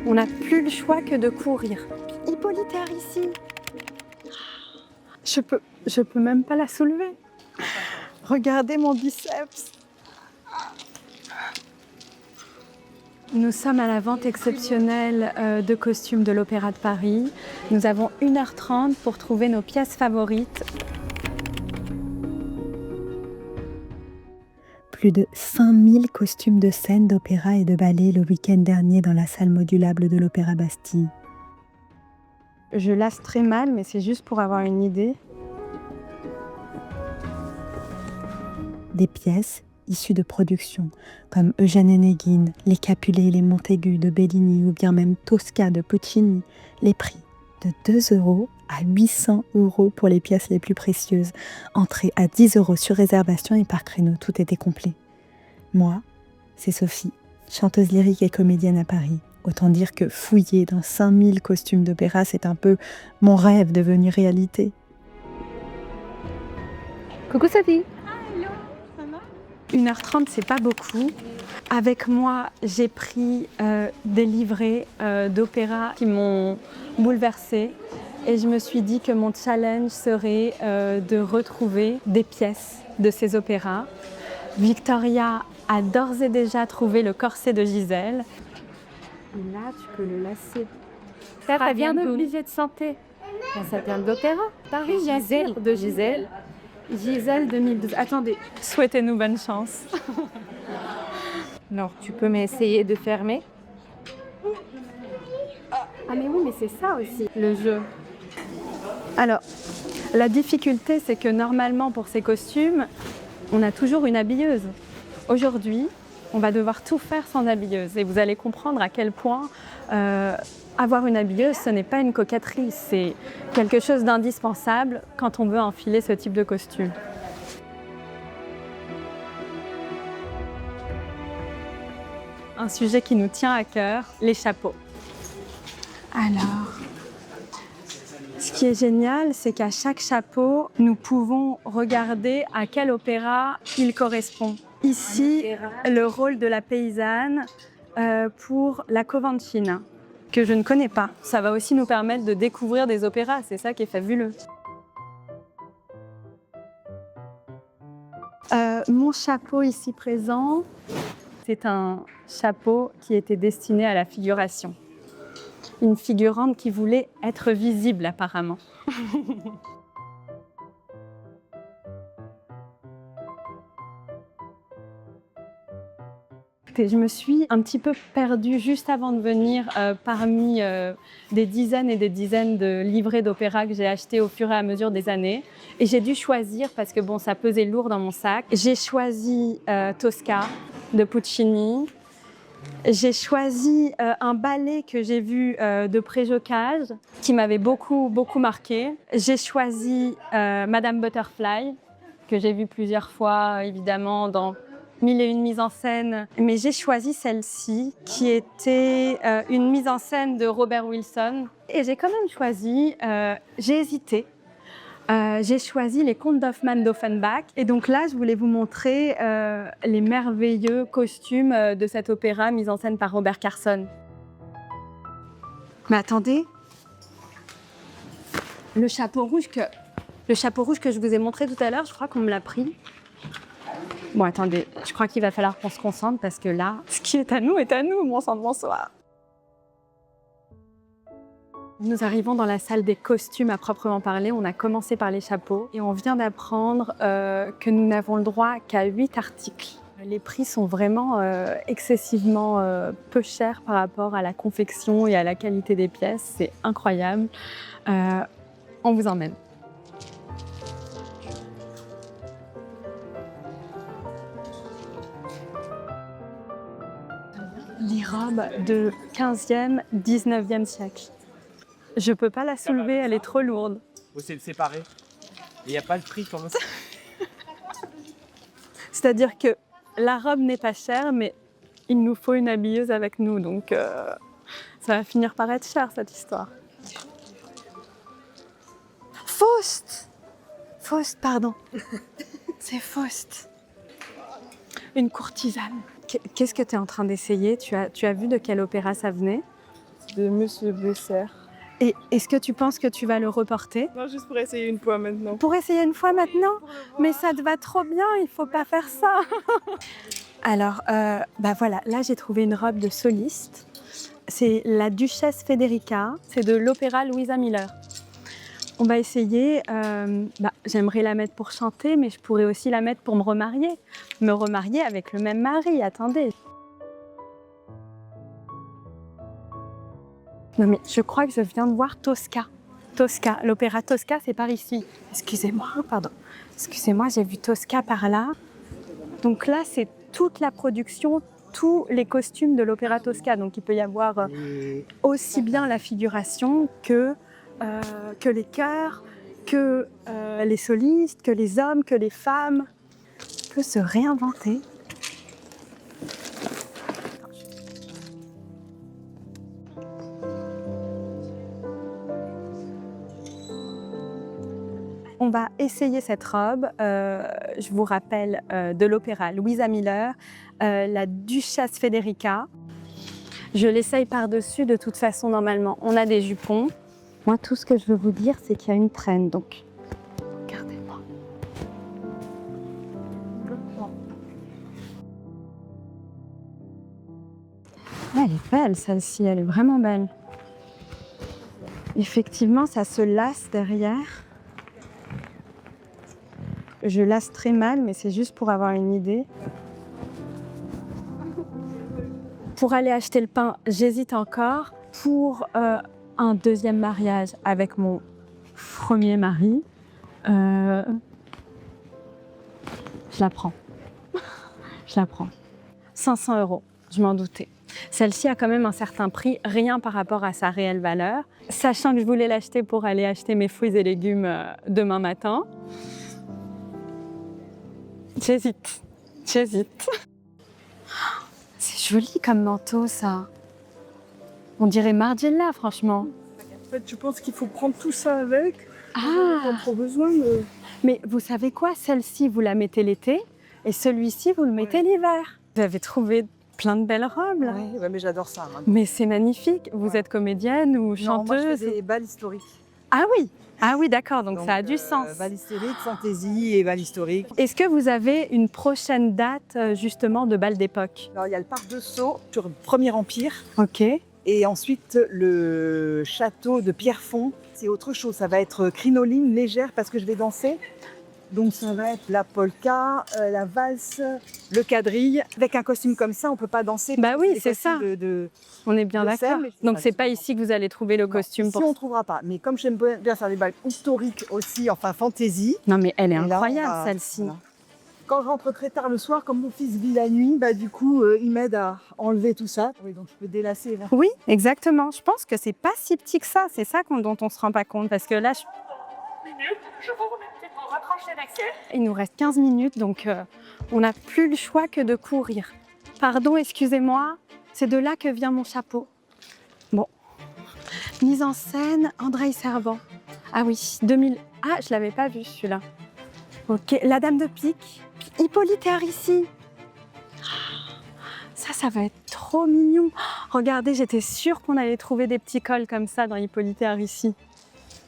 On n'a plus le choix que de courir. Hippolyte est ici. Je peux même pas la soulever. Regardez mon biceps. Nous sommes à la vente exceptionnelle de costumes de l'Opéra de Paris. Nous avons 1h30 pour trouver nos pièces favorites. Plus de 5000 costumes de scène, d'opéra et de ballet le week-end dernier dans la salle modulable de l'Opéra Bastille. Je lasse très mal, mais c'est juste pour avoir une idée. Des pièces issues de productions comme Eugène Onégine, Les Capulet et les Montaigu de Bellini ou bien même Tosca de Puccini. Les prix de 2 € à 800 € pour les pièces les plus précieuses. Entrée à 10 € sur réservation et par créneau, tout était complet. Moi, c'est Sophie, chanteuse lyrique et comédienne à Paris. Autant dire que fouiller dans 5000 costumes d'opéra, c'est un peu mon rêve devenu réalité. Coucou Sophie. 1h30, c'est pas beaucoup. Avec moi, j'ai pris des livrets d'opéra qui m'ont bouleversée. Et je me suis dit que mon challenge serait de retrouver des pièces de ces opéras. Victoria a d'ores et déjà trouvé le corset de Gisèle. Et là, tu peux le lasser. Ça vient de budget de santé. Ça vient d'opéra. Paris, Gisèle de Gisèle. Gisèle 2012. Attendez, souhaitez-nous bonne chance. Alors, tu peux m'essayer de fermer. Ah mais oui, mais c'est ça aussi, le jeu. Alors, la difficulté, c'est que normalement, pour ces costumes, on a toujours une habilleuse. Aujourd'hui, on va devoir tout faire sans habilleuse. Et vous allez comprendre à quel point avoir une habilleuse, ce n'est pas une coquetterie, c'est quelque chose d'indispensable quand on veut enfiler ce type de costume. Un sujet qui nous tient à cœur, les chapeaux. Alors, ce qui est génial, c'est qu'à chaque chapeau, nous pouvons regarder à quel opéra il correspond. Ici, le rôle de la paysanne pour la Covancina, que je ne connais pas. Ça va aussi nous permettre de découvrir des opéras, c'est ça qui est fabuleux. Mon chapeau ici présent, c'est un chapeau qui était destiné à la figuration. Une figurante qui voulait être visible apparemment. Je me suis un petit peu perdue juste avant de venir parmi des dizaines et des dizaines de livrets d'opéra que j'ai achetés au fur et à mesure des années. Et j'ai dû choisir, parce que bon, ça pesait lourd dans mon sac. J'ai choisi Tosca de Puccini. J'ai choisi un ballet que j'ai vu de Préjocage, qui m'avait beaucoup marqué. J'ai choisi Madame Butterfly, que j'ai vu plusieurs fois, évidemment, dans 1001 mises en scène. Mais j'ai choisi celle-ci, qui était une mise en scène de Robert Wilson. Et j'ai quand même choisi, j'ai hésité. J'ai choisi les contes d'Hoffmann d'Offenbach. Et donc là, je voulais vous montrer les merveilleux costumes de cet opéra mis en scène par Robert Carson. Mais attendez, le chapeau rouge que je vous ai montré tout à l'heure, je crois qu'on me l'a pris. Bon, attendez, je crois qu'il va falloir qu'on se concentre parce que là, ce qui est à nous, mon sang de bonsoir. Nous arrivons dans la salle des costumes à proprement parler. On a commencé par les chapeaux et on vient d'apprendre que nous n'avons le droit qu'à 8 articles. Les prix sont vraiment excessivement peu chers par rapport à la confection et à la qualité des pièces. C'est incroyable. On vous emmène. Les robes de 15e, 19e siècle. Je peux pas la soulever, elle est trop lourde. Faut essayer de séparer. Il n'y a pas le prix comme ça. C'est-à-dire que la robe n'est pas chère, mais il nous faut une habilleuse avec nous. Donc ça va finir par être cher, cette histoire. Faust, pardon. C'est Faust. Une courtisane. Qu'est-ce que tu es en train d'essayer ? Tu as vu de quel opéra ça venait ? de Monsieur Besser. Et est-ce que tu penses que tu vas le reporter? Non, juste pour essayer une fois maintenant. Pour essayer une fois maintenant? Mais ça te va trop bien, il faut pas faire ça. Alors, voilà, là j'ai trouvé une robe de soliste. C'est la Duchesse Federica, c'est de l'opéra Louisa Miller. On va essayer, j'aimerais la mettre pour chanter, mais je pourrais aussi la mettre pour me remarier. Me remarier avec le même mari, attendez. Non mais je crois que je viens de voir Tosca. Tosca, l'opéra Tosca, c'est par ici. Excusez-moi, pardon. Excusez-moi, j'ai vu Tosca par là. Donc là, c'est toute la production, tous les costumes de l'opéra Tosca. Donc il peut y avoir aussi bien la figuration que les chœurs, que les solistes, que les hommes, que les femmes. On peut se réinventer. On va essayer cette robe, je vous rappelle, de l'opéra Louisa Miller, la Duchesse Federica. Je l'essaye par-dessus, de toute façon, normalement, on a des jupons. Moi, tout ce que je veux vous dire, c'est qu'il y a une traîne, donc regardez-moi. Elle est belle, celle-ci, elle est vraiment belle. Effectivement, ça se lasse derrière. Je lasse très mal, mais c'est juste pour avoir une idée. Pour aller acheter le pain, j'hésite encore. Pour un deuxième mariage avec mon premier mari, je la prends. Je la prends. 500 €, je m'en doutais. Celle-ci a quand même un certain prix, rien par rapport à sa réelle valeur. Sachant que je voulais l'acheter pour aller acheter mes fruits et légumes demain matin. J'hésite. C'est joli comme manteau, ça. On dirait Margiela, franchement. En fait, je pense qu'il faut prendre tout ça avec. Ah, Pas trop besoin de... mais vous savez quoi? Celle-ci, vous la mettez l'été et celui-ci, vous le mettez l'hiver. Vous avez trouvé plein de belles robes, là. Oui, mais j'adore ça. Mais c'est magnifique. Vous êtes comédienne ou Non, moi, je chanteuse? fais des bals historiques. Ah oui, d'accord, donc ça a du sens. Bal historique, fantaisie et bal historique. Est-ce que vous avez une prochaine date, justement, de bal d'époque? Alors, il y a le parc de Sceaux sur le Premier Empire. Ok. Et ensuite, le château de Pierrefonds. C'est autre chose. Ça va être crinoline légère parce que je vais danser. Donc, ça va être la polka, la valse, le quadrille. Avec un costume comme ça, on ne peut pas danser. Bah oui, Les c'est ça. costumes On est bien Je sais, d'accord. mais c'est Donc pas c'est du pas tout. ici que vous allez trouver le costume Ici, pour... on ne trouvera pas. Mais comme j'aime bien faire des balles historiques aussi, enfin fantaisie. Non mais elle est Et là, incroyable, on va- celle-ci. voilà. Quand je rentre très tard le soir, comme mon fils vit la nuit, du coup, il m'aide à enlever tout ça. Oui, donc je peux délasser là. Oui, exactement. Je pense que c'est pas si petit que ça. C'est ça dont on se rend pas compte. Parce que là, il nous reste 15 minutes, donc on n'a plus le choix que de courir. Pardon, excusez-moi, c'est de là que vient mon chapeau. Bon. Mise en scène, André Servan. Ah oui, 2000... Ah, je l'avais pas vu celui-là. Ok, la Dame de Pique. Hippolyte et Aricie. Ça va être trop mignon. Regardez, j'étais sûre qu'on allait trouver des petits cols comme ça dans Hippolyte et Aricie.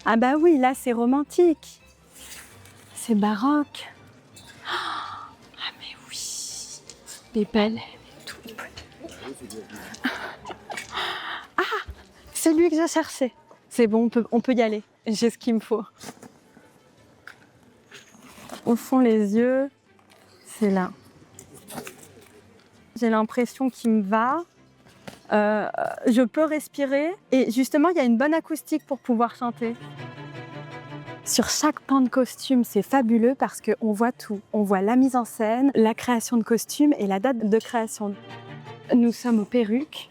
Ah bah oui, là c'est romantique. C'est baroque. Ah mais oui, les baleines et tout. Ah, c'est lui que je cherchais. C'est bon, on peut y aller. J'ai ce qu'il me faut. Au fond, les yeux, c'est là. J'ai l'impression qu'il me va. Je peux respirer. Et justement, il y a une bonne acoustique pour pouvoir chanter. Sur chaque pan de costume, c'est fabuleux parce qu'on voit tout. On voit la mise en scène, la création de costumes et la date de création. Nous sommes aux perruques.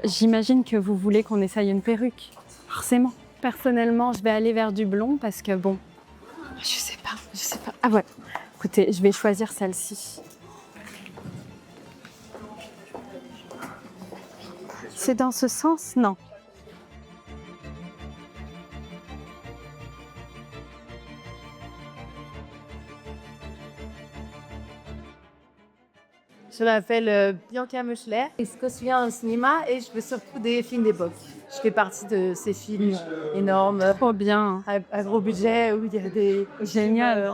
J'imagine que vous voulez qu'on essaye une perruque. Forcément. Personnellement, je vais aller vers du blond parce que bon, je sais pas. Ah ouais, écoutez, je vais choisir celle-ci. C'est dans ce sens? Non. Je m'appelle Bianca Meuchler et je me souviens au cinéma et je fais surtout des films d'époque. Je fais partie de ces films énormes, Trop bien. à gros budget, où il y a des... Génial.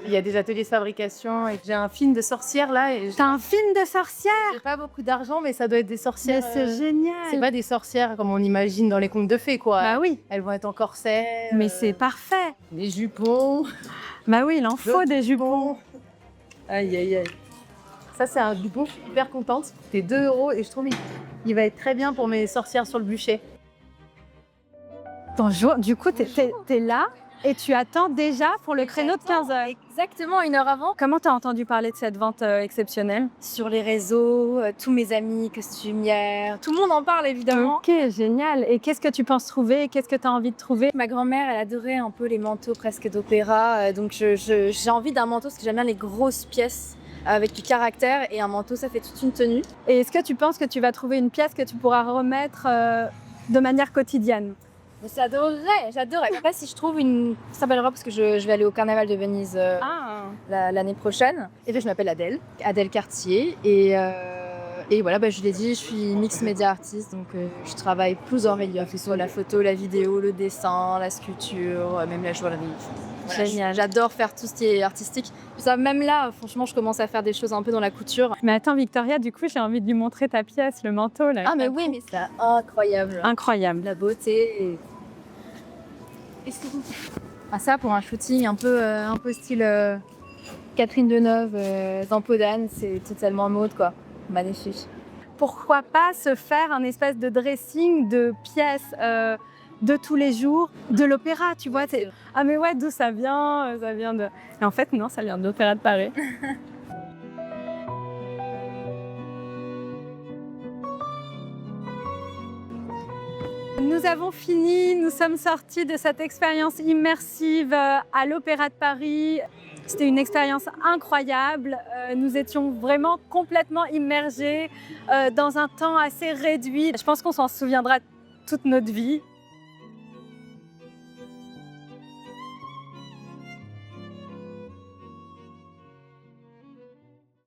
Il y a des ateliers de fabrication et j'ai un film de sorcières là et T'as un film de sorcière? j'ai pas beaucoup d'argent mais ça doit être des Mais sorcières. c'est génial. C'est pas des sorcières comme on imagine dans les contes de fées quoi. Bah oui, Elles vont être en corset. mais c'est parfait. des jupons. Bah oui, il en faut des jupons. Aïe aïe aïe. Ça c'est un jupon, je suis hyper contente. C'est 2 € et je trouve il va être très bien pour mes sorcières sur le bûcher. Bonjour, du coup, t'es là et tu attends déjà pour le créneau de 15h. Exactement, 1 heure avant. Comment t'as entendu parler de cette vente exceptionnelle? Sur les réseaux, tous mes amis costumières, tout le monde en parle évidemment. Ok, génial. Et qu'est-ce que tu penses trouver? Qu'est-ce que tu as envie de trouver? Ma grand-mère, elle adorait un peu les manteaux presque d'opéra, donc j'ai envie d'un manteau parce que j'aime bien les grosses pièces avec du caractère et un manteau, ça fait toute une tenue. Et est-ce que tu penses que tu vas trouver une pièce que tu pourras remettre de manière quotidienne? J'adorerais. Je sais pas si je trouve une très belle robe parce que je vais aller au carnaval de Venise l'année prochaine. Et là, je m'appelle Adèle Cartier et voilà, je l'ai dit, je suis mix média artiste, donc je travaille plus en relief, que ce soit la photo, la vidéo, le dessin, la sculpture, même la joaillerie. Voilà, Génial. J'adore faire tout ce qui est artistique. Ça, même là, franchement, je commence à faire des choses un peu dans la couture. Mais attends, Victoria, du coup, j'ai envie de lui montrer ta pièce, le manteau. Là. Ah mais oui, mais c'est incroyable. Incroyable. La beauté. Ah ça, pour un shooting un peu style Catherine Deneuve, Zampo d'Anne, c'est totalement mode quoi. Magnifique. Pourquoi pas se faire un espèce de dressing de pièces de tous les jours, de l'opéra, tu vois. Ah mais ouais, d'où ça vient? Ça vient de... Et en fait, non, ça vient de l'Opéra de Paris. Nous avons fini, nous sommes sortis de cette expérience immersive à l'Opéra de Paris. C'était une expérience incroyable. Nous étions vraiment complètement immergés dans un temps assez réduit. Je pense qu'on s'en souviendra toute notre vie.